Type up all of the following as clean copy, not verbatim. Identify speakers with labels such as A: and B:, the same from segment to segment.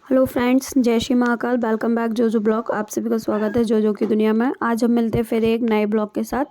A: Hello friends, जय Shri Mahakal. Welcome back जोजो blog. आप सभी का स्वागत है जोजो की दुनिया में। आज हम मिलते हैं फिर एक नए ब्लॉग के साथ।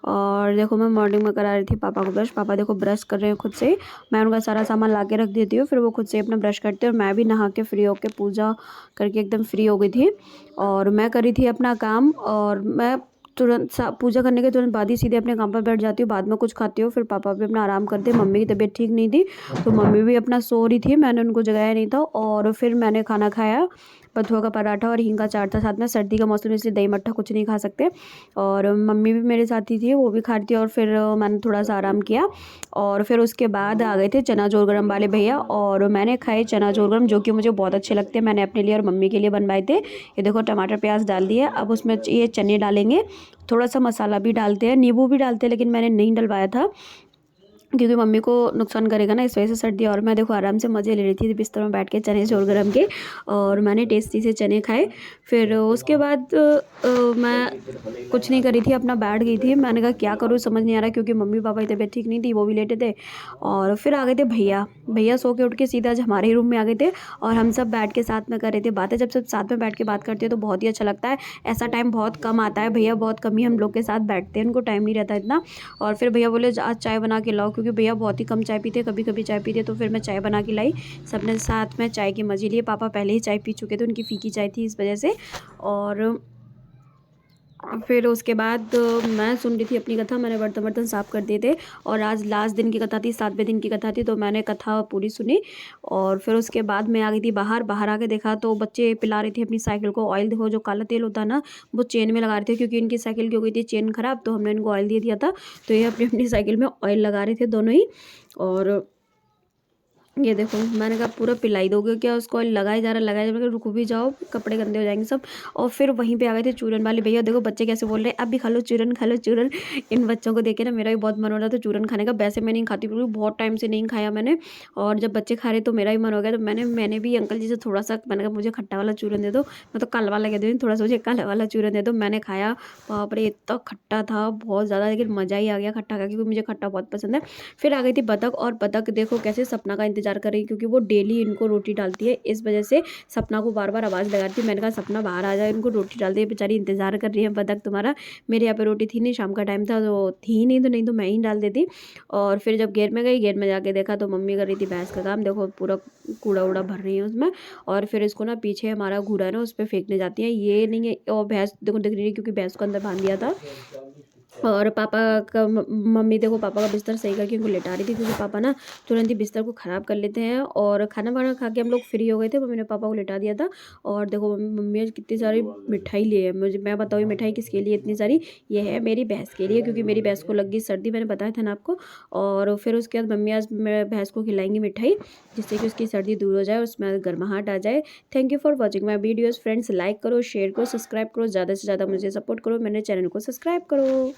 A: और देखो, मैं मॉर्निंग में करा रही थी पापा को ब्रश। पापा देखो ब्रश कर रहे हैं खुद से। मैं उनका सारा सामान ला के रख देती हूँ, फिर वो खुद से अपना ब्रश करते हैं। और मैं भी नहा के फ्री होकर पूजा करके एकदम फ्री हो गई थी और मैं करी थी अपना काम। और मैं तुरंत पूजा करने के तुरंत बाद ही सीधे अपने काम पर बैठ जाती हूँ। बाद में कुछ खाती हूँ, फिर पापा भी अपना आराम करते हैं। मम्मी की तबीयत ठीक नहीं थी तो मम्मी भी अपना सो रही थी, मैंने उनको जगाया नहीं था। और फिर मैंने खाना खाया, बथुआ का पराठा और हींग का चाट था साथ में। सर्दी का मौसम इसलिए दही मट्ठा कुछ नहीं खा सकते। और मम्मी भी मेरे साथ ही थी, वो भी खा रही थी। और फिर मैंने थोड़ा सा आराम किया और फिर उसके बाद आ गए थे चना जोर गरम वाले भैया और मैंने खाए चना जोर गरम, जो कि मुझे बहुत अच्छे लगते हैं। मैंने अपने लिए और मम्मी के लिए बनवाए थे। ये देखो, टमाटर प्याज डाल दिए। अब उसमें ये चने डालेंगे, थोड़ा सा मसाला भी डालते हैं, नींबू भी डालते हैं, लेकिन मैंने नहीं डलवाया था क्योंकि मम्मी को नुकसान करेगा ना, इस वजह से। सर्दी और मैं देखो आराम से मज़े ले रही थी बिस्तर में बैठ के चने जोर गरम के। और मैंने टेस्टी से चने खाए। फिर उसके बाद मैं कुछ नहीं करी थी, अपना बैठ गई थी। मैंने कहा क्या करूँ समझ नहीं आ रहा, क्योंकि मम्मी पापा की तबीयत ठीक नहीं थी, वो भी लेटे थे। और फिर आ गए थे भैया। भैया सो के उठ के सीधा आज हमारे ही रूम में आ गए थे और हम सब बैठ के साथ में कर रहे थे बातें। जब सब साथ में बैठ के बात करते हैं तो बहुत ही अच्छा लगता है। ऐसा टाइम बहुत कम आता है, भैया बहुत कम ही हम लोग के साथ बैठते हैं, उनको टाइम नहीं रहता इतना। और फिर भैया बोले आज चाय बना के लाओ, क्योंकि भैया बहुत ही कम चाय पीते, कभी कभी चाय पीते। तो फिर मैं चाय बना के लाई, सबने साथ में चाय के मज़े लिए। पापा पहले ही चाय पी चुके थे, उनकी फीकी चाय थी इस वजह से। और फिर उसके बाद मैं सुन रही थी अपनी कथा। मैंने बर्तन वर्तन साफ़ कर दिए थे और आज लास्ट दिन की कथा थी, 7वें दिन की कथा थी, तो मैंने कथा पूरी सुनी। और फिर उसके बाद मैं आ गई थी बाहर। बाहर आके देखा तो बच्चे पिला रहे थे अपनी साइकिल को ऑयल। देखो, जो काला तेल होता है ना, वो चेन में लगा रहे थे, क्योंकि इनकी साइकिल की हो गई थी चेन खराब, तो हमने इनको ऑयल दे दिया था। तो ये अपनी अपनी साइकिल में ऑयल लगा रहे थे दोनों ही। और ये देखो, मैंने कहा पूरा पिलाई दोगे क्या उसको, लगाए जा रहा लगाए जा रहा। मैं कहा, रुको भी जाओ, कपड़े गंदे हो जाएंगे सब। और फिर वहीं पे आ गए थे चूरन वाले भैया। देखो बच्चे कैसे बोल रहे हैं, अब भी खा लो चूरन, खा लो चूरन। इन बच्चों को देख के ना मेरा भी बहुत मन हो रहा था चूरन खाने का। वैसे मैं नहीं खाती क्योंकि बहुत टाइम से नहीं खाया मैंने। और जब बच्चे खा रहे तो मेरा भी मन हो गया, तो मैंने भी अंकल जी से थोड़ा सा, मैंने कहा मुझे खट्टा वाला चूरन दे दो। मैं तो काला वाला कह दूँ, थोड़ा सा मुझे काला वाला चूरन दे दो। मैंने खाया, बाप रे इतना खट्टा था बहुत ज़्यादा, लेकिन मज़ा ही आ गया खट्टा खा, क्योंकि मुझे खट्टा बहुत पसंद है। फिर आ गई थी बतख। और बतख देखो कैसे सपना का इंतजार कर रही है, क्योंकि वो डेली इनको रोटी डालती है, इस वजह से सपना को बार बार आवाज़ लगाती है। मैंने कहा सपना बाहर आ जाए, इनको रोटी डाल दे, बेचारी इंतजार कर रही है बतख तुम्हारा। मेरे यहाँ पे रोटी थी नहीं, शाम का टाइम था तो थी नहीं, तो मैं ही डाल देती। और फिर जब घेर में गई, घेर में जाके देखा तो मम्मी कर रही थी भैंस का काम। देखो पूरा कूड़ा उड़ा भर रही है उसमें। और फिर इसको ना पीछे हमारा घूरा है ना, उस पर फेंकने जाती है। ये नहीं है, और भैंस देखो दिख रही है क्योंकि भैंस को अंदर बांध दिया था। और पापा का मम्मी देखो पापा का बिस्तर सही करके उनको लेटा रही थी, क्योंकि पापा ना तुरंत ही बिस्तर को ख़राब कर लेते हैं। और खाना वाना खा के हम लोग फ्री हो गए थे, मम्मी ने पापा को लेटा दिया था। और देखो मम्मी आज कितनी सारी मिठाई ली है। मुझे मैं बताऊँ ये मिठाई किसके लिए इतनी सारी, ये है मेरी भैंस के लिए, क्योंकि मेरी भैंस को लग गई सर्दी, मैंने बताया था ना आपको। और फिर उसके बाद मम्मी आज मेरे भैंस को खिलाएंगी मिठाई, जिससे कि उसकी सर्दी दूर हो जाए, उसमें गर्माहट आ जाए। Thank you for watching my videos friends. Like करो, शेयर करो, सब्सक्राइब करो, ज़्यादा से ज़्यादा मुझे सपोर्ट करो, मेरे चैनल को सब्सक्राइब करो।